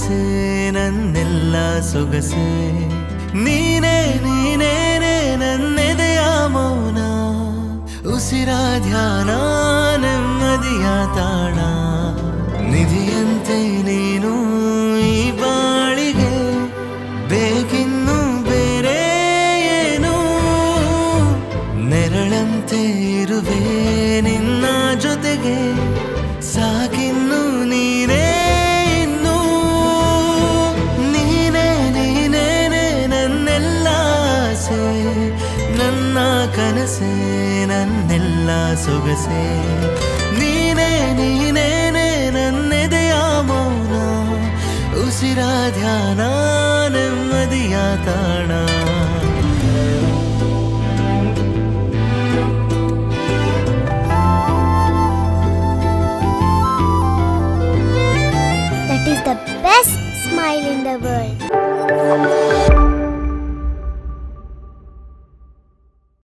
ಕನಸೇ ನನ್ನೆಲ್ಲ ಸೊಗಸೆ ನೀನೇ ನೀನೇನೆ ನನ್ನೆದೆಯ ಮೌನ ಉಸಿರ ಧ್ಯಾನ ನೆಮ್ಮದಿಯ ತಾಣ ನಿಧಿಯಂತೆ ನೀನು ಈ ಬಾಳಿಗೆ ಬೇಕಿನ್ನು ಬೇರೆ ಏನು ನೆರಳಂತೆ ಇರುವೆ ನಿನ್ನ ಜೊತೆಗೆ ಸಾಕಿನ್ನು ನೀನೇ ಇನ್ನು ನೀನೇ ನೀನೇನೆ ನನ್ನೆಲ್ಲ ಆಸೆ ನನ್ನ ಕನಸೇ ನನ್ನೆಲ್ಲ ಸೊಗಸೆ ನೀನೇ ನೀನೇನೆ ನನ್ನೆದೆಯ ಮೌನ ಉಸಿರ ಧ್ಯಾನ ನೆಮ್ಮದಿಯ ತಾಣ That is the best smile in the world.